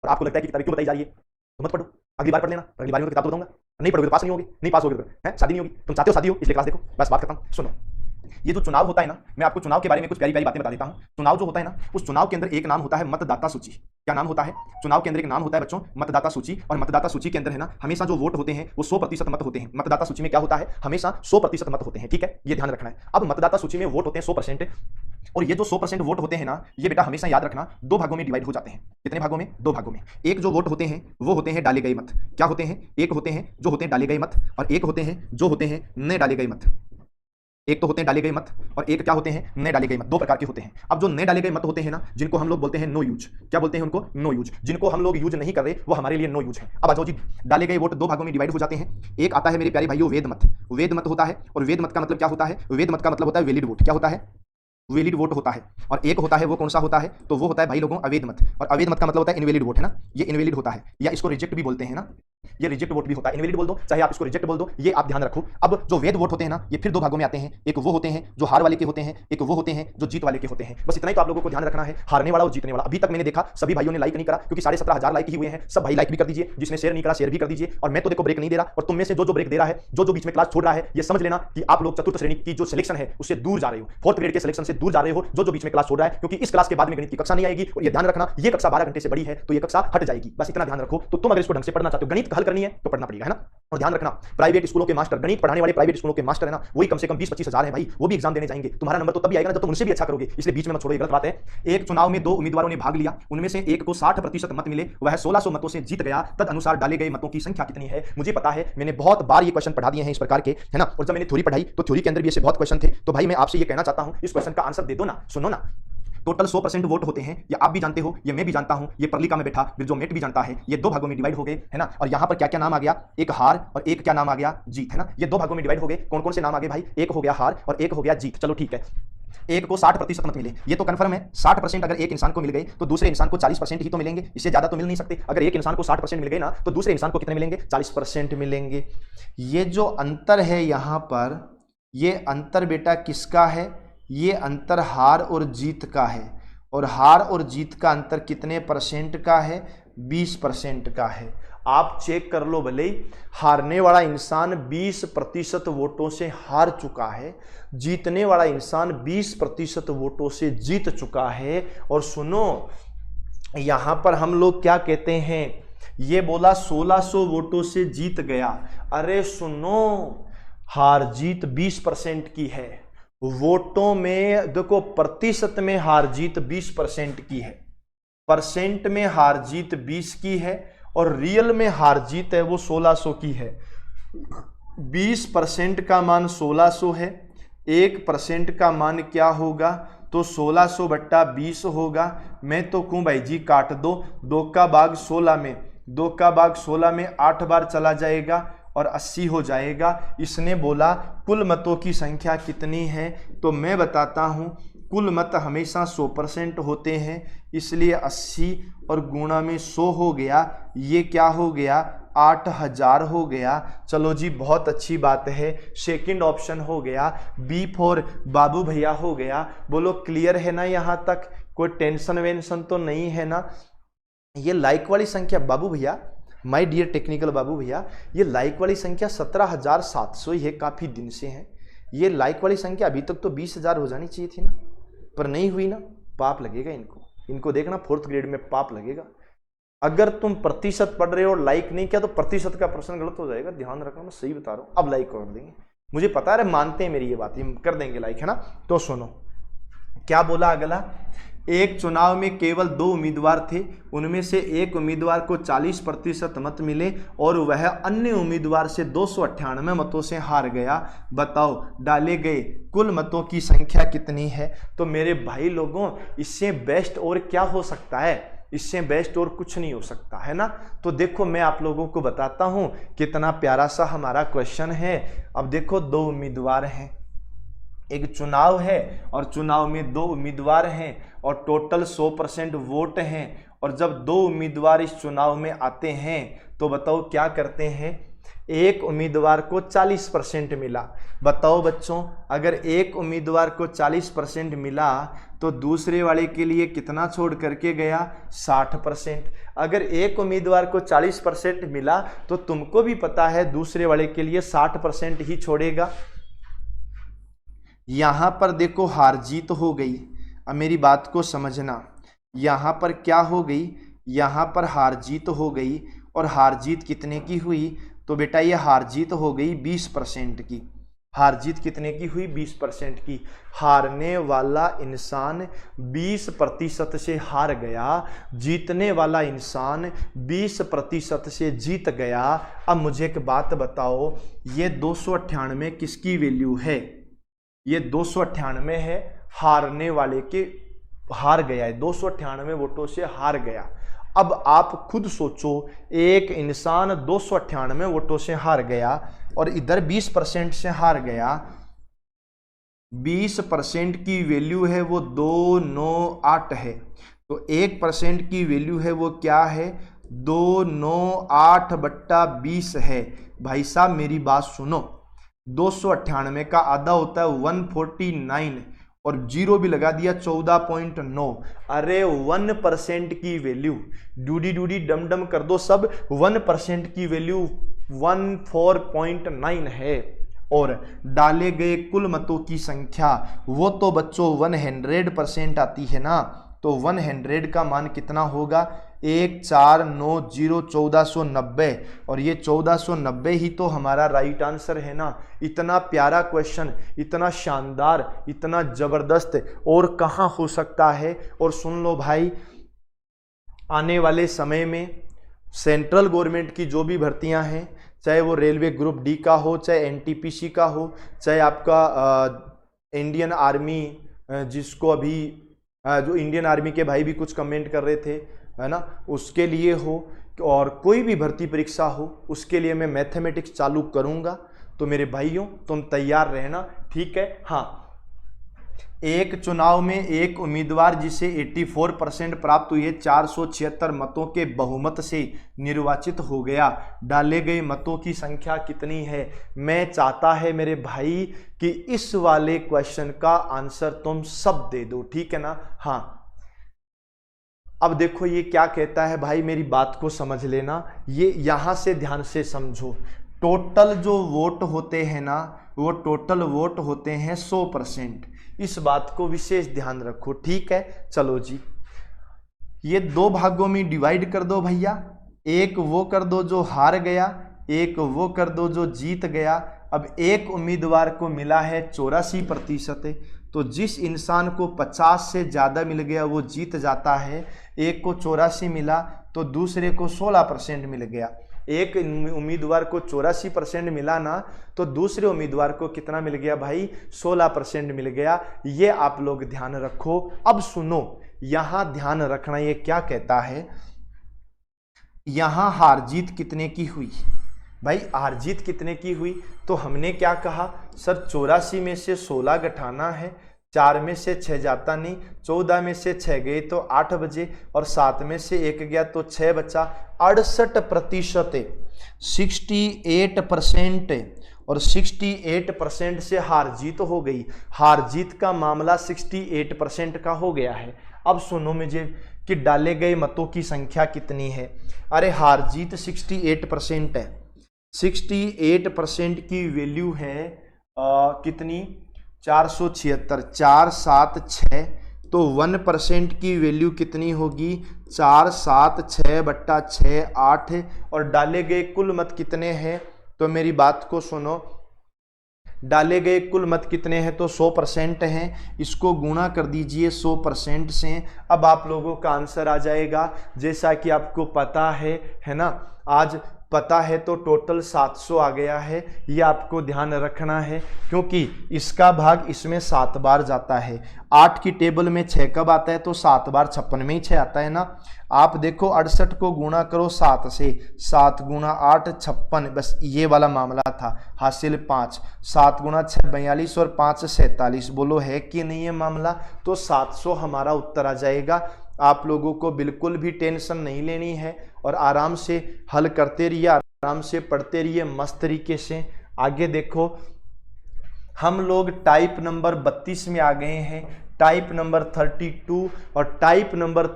और आपको लगता है कि किताबें क्यों बताई जा रही है तो मत पढ़ो, अगली बार पढ़ लेना, अगली बार में किताब तो बताऊंगा, नहीं पढ़ोगे तो पास नहीं होगे, नहीं पास होगे तो है शादी नहीं होगी। तुम चाहते हो शादी हो इसलिए क्लास देखो, बस बात खत्म। सुनो, ये जो चुनाव होता है ना, मैं आपको चुनाव के बारे में कुछ प्यारी प्यारी बातें बता देता हूं। चुनाव जो होता है ना, उस चुनाव के अंदर एक नाम होता है मतदाता सूची। क्या नाम होता है? चुनाव के अंदर एक नाम होता है बच्चों, मतदाता सूची। और मतदाता सूची के अंदर है ना, हमेशा जो वोट होते हैं वो 100% मत होते हैं। मतदाता सूची में क्या होता है, हमेशा 100% मत होते हैं, ठीक है, ये ध्यान रखना है। अब मतदाता सूची में वोट होते हैं 100%, और ये जो 100% वोट होते हैं ना, ये बेटा हमेशा याद रखना, दो भागों में डिवाइड हो जाते हैं। कितने भागों में? दो भागों में। एक जो वोट होते हैं वो होते हैं डाले गए मत। क्या होते हैं? एक होते हैं जो होते हैं डाले गए मत, और एक होते हैं जो होते हैं नए डाले गए मत। एक तो होते हैं डाले गए मत, और एक क्या होते हैं? नए डाले गए मत। दो प्रकार के होते हैं। अब जो नए डाले गए मत होते हैं ना, जिनको हम लोग बोलते हैं नो यूज। क्या बोलते हैं उनको? No use. जिनको हम लोग यूज नहीं कर रहे वो हमारे लिए नो यूज है। अब आ जाओ जी, डाले गए वोट दो भागों में डिवाइड हो जाते हैं। एक आता है मेरे प्यारे भाइयों वेद मत। वेद मत होता है, और वेद मत का मतलब क्या होता है? वेद मत का मतलब होता है वैलिड वोट। क्या होता है? वैलिड वोट होता है। और एक होता है वो कौन सा होता है? तो वो होता है भाई लोगों अवैध मत। और अवैध मत का मतलब होता है इनवैलिड वोट, है ना, ये इनवैलिड होता है, या इसको रिजेक्ट भी बोलते हैं ना, ये रिजेक्ट वोट भी होता है। इनवैलिड बोल दो चाहे आप इसको रिजेक्ट बोल दो, ये आप ध्यान रखो। अब जो वैध वोट होते हैं ना, ये फिर दो भागों में आते हैं। एक वो होते हैं जो हार वाले के होते हैं, एक वो होते हैं जो जीत वाले के होते हैं। बस इतना ही तो आप लोगों को ध्यान रखना है, हारने वाला और जीतने वाला। अभी तक मैंने देखा सभी भाइयों ने लाइक नहीं करा, क्योंकि 17,500 लाइक ही हुए हैं। सब भाई लाइक भी कर दीजिए, जिसने शेयर नहीं करा शेयर भी कर दीजिए। और मैं तो देखो ब्रेक नहीं दे रहा, और तुम में से जो ब्रेक दे रहा है, जो बीच में क्लास छोड़ रहा है, ये समझ लेना कि आप लोग चतुर्थ श्रेणी की जो सिलेक्शन है उससे दूर जा रहे हो, फोर्थ ग्रेड के सिलेक्शन से दूर जा रहे हो, जो बीच में क्लास छोड़ रहा है। क्योंकि इस क्लास के बाद में गणित की कक्षा नहीं आएगी, और ये ध्यान रखना, ये कक्षा 12 घंटे से बड़ी है तो ये कक्षा हट जाएगी। बस इतना ध्यान रखो। तो तुम अगर इसको ढंग से पढ़ना चाहते हो, गणित हल करनी है तो पढ़ना पड़ेगा, है ना। और ध्यान रखना, प्राइवेट स्कूलों के मास्टर, गणित पढ़ाने वाले प्राइवेट स्कूलों के मास्टर है ना, वही कम से कम 20-25 हजार है भाई, वो भी एग्जाम देने जाएंगे। तुम्हारा नंबर तो तभी आएगा ना जब तुम उनसे भी अच्छा करोगे, इसलिए बीच में मत छोड़ो, ये गलत बात है। एक चुनाव में दो उम्मीदवारों ने भाग लिया, उनमें से एक को 60% मत मिले, वह 1600 मतों से जीत गया। तद अनुसार डाले गए मतों की संख्या कितनी है? मुझे पता है, मैंने बहुत बार ये क्वेश्चन पढ़ा दिए हैं इस प्रकार के, है ना। और जब मैंने थ्योरी पढ़ाई तो थ्योरी के अंदर भी ऐसे बहुत क्वेश्चन थे। तो भाई मैं आपसे ये कहना चाहता हूं, इस क्वेश्चन का आंसर दे दो ना। सुनो ना, टोटल 100% वोट होते हैं, ये आप भी जानते हो, ये मैं भी जानता हूं, ये प्रलिका में बैठा बिरजोमेट भी जानता है। ये दो भागों में डिवाइड हो गए, है ना। और यहां पर क्या क्या नाम आ गया? एक हार और एक क्या नाम आ गया? जीत, है ना। ये दो भागों में डिवाइड हो गए। कौन कौन से नाम आ गए भाई? एक हो गया हार और एक हो गया जीत। चलो ठीक है, एक को 60% मत मिले, ये तो कंफर्म है। 60% अगर एक इंसान को मिल गए तो दूसरे इंसान को 40% ही तो मिलेंगे, इससे ज्यादा तो मिल नहीं सकते। अगर एक इंसान को 60% मिल गए ना, तो दूसरे इंसान को कितने मिलेंगे? 40% मिलेंगे। ये जो अंतर है यहां पर, ये अंतर बेटा किसका है? ये अंतर हार और जीत का है। और हार और जीत का अंतर कितने परसेंट का है? 20% का है। आप चेक कर लो, भले ही हारने वाला इंसान 20% वोटों से हार चुका है, जीतने वाला इंसान 20% वोटों से जीत चुका है। और सुनो, यहां पर हम लोग क्या कहते हैं, ये बोला 1600 वोटों से जीत गया। अरे सुनो, हार जीत 20% की है। वोटों में देखो, प्रतिशत में हार जीत 20% की है, परसेंट में हार जीत 20 की है, और रियल में हार जीत है वो 1600 की है। 20% का मान 1600 है, 1% का मान क्या होगा? तो 1600 बट्टा 20 होगा। मैं तो कहूँ भाई जी काट दो, 2 का भाग 16 में, 2 का भाग 16 में 8 बार चला जाएगा और 80 हो जाएगा। इसने बोला कुल मतों की संख्या कितनी है, तो मैं बताता हूं, कुल मत हमेशा 100% होते हैं, इसलिए 80 और गुणा में 100 हो गया। ये क्या हो गया? 8000 हो गया। चलो जी, बहुत अच्छी बात है, सेकंड ऑप्शन हो गया। बी फॉर बाबू भैया हो गया। बोलो क्लियर है ना? यहां तक कोई टेंशन वेंशन तो नहीं है ना? ये लाइक वाली संख्या बाबू भैया, माय डियर टेक्निकल बाबू भैया, ये लाइक वाली संख्या 17,700 ही है, काफी दिन से है। ये लाइक वाली संख्या अभी तक तो 20,000 हो जानी चाहिए थी ना, पर नहीं हुई ना। पाप लगेगा इनको देखना, 4th ग्रेड में पाप लगेगा। अगर तुम प्रतिशत पढ़ रहे हो और लाइक नहीं किया तो प्रतिशत का प्रश्न गलत हो जाएगा, ध्यान रखना, मैं सही बता रहा हूं। अब लाइक कर देंगे, मुझे पता है, मानते हैं मेरी ये बात, हम कर देंगे लाइक, है ना। तो सुनो क्या बोला अगला। एक चुनाव में केवल 2 उम्मीदवार थे, उनमें से एक उम्मीदवार को 40% मत मिले और वह अन्य उम्मीदवार से 298 मतों से हार गया। बताओ डाले गए कुल मतों की संख्या कितनी है? तो मेरे भाई लोगों, इससे बेस्ट और क्या हो सकता है? इससे बेस्ट और कुछ नहीं हो सकता, है ना। तो देखो मैं आप लोगों को बताता हूं कितना प्यारा सा हमारा क्वेश्चन है। अब देखो 2 उम्मीदवार हैं, एक चुनाव है और चुनाव में 2 उम्मीदवार हैं और टोटल 100% वोट हैं। और जब 2 उम्मीदवार इस चुनाव में आते हैं तो बताओ क्या करते हैं? एक उम्मीदवार को 40% मिला। बताओ बच्चों, अगर एक उम्मीदवार को 40% मिला तो दूसरे वाले के लिए कितना छोड़ करके गया? 60%। अगर एक उम्मीदवार को 40% मिला तो तुमको भी पता है दूसरे वाले के लिए 60% ही छोड़ेगा। यहां पर देखो हार जीत हो गई। अब मेरी बात को समझना, यहां पर क्या हो गई? यहां पर हार जीत हो गई। और हार जीत कितने की हुई? तो बेटा ये हार जीत हो गई 20% की। हार जीत कितने की हुई? 20% की। हारने वाला इंसान 20% से हार गया, जीतने वाला इंसान 20% से जीत गया। अब मुझे एक बात बताओ, ये 298 किसकी वैल्यू है? ये 298 है हारने वाले के, हार गया है, 298 वोटों से हार गया। अब आप खुद सोचो, एक इंसान 298 वोटों से हार गया और इधर 20% से हार गया। 20% की वैल्यू है वो 298 है, तो 1% की वैल्यू है वो क्या है? 298/20 है। भाई साहब मेरी बात सुनो, 298 का आधा होता है 149 और जीरो भी लगा दिया 14.9। अरे 1% की वैल्यू, डूडी डूडी डम डम कर दो सब, 1% की वैल्यू 14.9 है। और डाले गए कुल मतों की संख्या वो तो बच्चों 100% आती है ना, तो 100 का मान कितना होगा? 1490 और ये 1490 ही तो हमारा राइट आंसर है ना। इतना प्यारा क्वेश्चन, इतना शानदार, इतना जबरदस्त और कहाँ हो सकता है। और सुन लो भाई, आने वाले समय में सेंट्रल गवर्नमेंट की जो भी भर्तियां हैं, चाहे वो रेलवे ग्रुप डी का हो, चाहे एनटीपीसी का हो, चाहे आपका इंडियन आर्मी, जिसको अभी जो इंडियन आर्मी के भाई भी कुछ कमेंट कर रहे थे, है ना, उसके लिए हो, और कोई भी भर्ती परीक्षा हो, उसके लिए मैं मैथमेटिक्स चालू करूंगा। तो मेरे भाइयों तुम तैयार रहना, ठीक है। हाँ, एक चुनाव में एक उम्मीदवार जिसे 84% प्राप्त हुए 476 मतों के बहुमत से निर्वाचित हो गया। डाले गए मतों की संख्या कितनी है? मैं चाहता है मेरे भाई कि इस वाले क्वेश्चन का आंसर तुम सब दे दो, ठीक है ना। हाँ, अब देखो ये क्या कहता है भाई, मेरी बात को समझ लेना, ये यहां से ध्यान से समझो। टोटल जो वोट होते हैं ना, वो टोटल वोट होते हैं 100%। इस बात को विशेष ध्यान रखो, ठीक है। चलो जी, ये दो भागों में डिवाइड कर दो भैया, एक वो कर दो जो हार गया, एक वो कर दो जो जीत गया। अब एक उम्मीदवार को मिला है 84%, तो जिस इंसान को 50 से ज़्यादा मिल गया वो जीत जाता है। एक को 84 मिला तो दूसरे को 16% मिल गया। एक उम्मीदवार को 84% मिला ना, तो दूसरे उम्मीदवार को कितना मिल गया भाई? 16% मिल गया। ये आप लोग ध्यान रखो। अब सुनो, यहां ध्यान रखना, ये क्या कहता है, यहां हार जीत कितने की हुई भाई? हार जीत कितने की हुई? तो हमने क्या कहा सर, 84 में से 16 घटाना है, 4 में से 6 जाता नहीं, 14 में से 6 गए तो 8 बजे, और 7 में से 1 गया तो 6 बचा। 68%, 68%, और 68% से हार जीत हो गई। हार जीत का मामला 68% का हो गया है। अब सुनो मुझे कि डाले गए मतों की संख्या कितनी है। अरे हार जीत 68% है, 68% की वैल्यू है कितनी? 476, 4 7 6, तो 1% की वैल्यू कितनी होगी? 4 7 6/6 8। और डाले गए कुल मत कितने हैं? तो मेरी बात को सुनो, डाले गए कुल मत कितने हैं? तो 100% हैं। इसको गुणा कर दीजिए 100% से, अब आप लोगों का आंसर आ जाएगा। जैसा कि आपको पता है ना, आज पता है तो टोटल 700 आ गया है। ये आपको ध्यान रखना है, क्योंकि इसका भाग इसमें 7 बार जाता है। 8 की टेबल में 6 कब आता है? तो 7 बार 56 में ही 6 आता है ना। आप देखो 68 को गुणा करो 7 से, 7 गुणा 8 56, बस ये वाला मामला था। हासिल 5, 7 गुणा 6 42 और 5 47। बोलो है कि नहीं है मामला? तो 700 हमारा उत्तर आ जाएगा। आप लोगों को बिल्कुल भी टेंशन नहीं लेनी है और आराम से हल करते रहिए। आराम से पढ़ते रहिए मस्त तरीके से। आगे देखो, हम लोग टाइप नंबर 32 में आ गए हैं, टाइप नंबर 32 और टाइप नंबर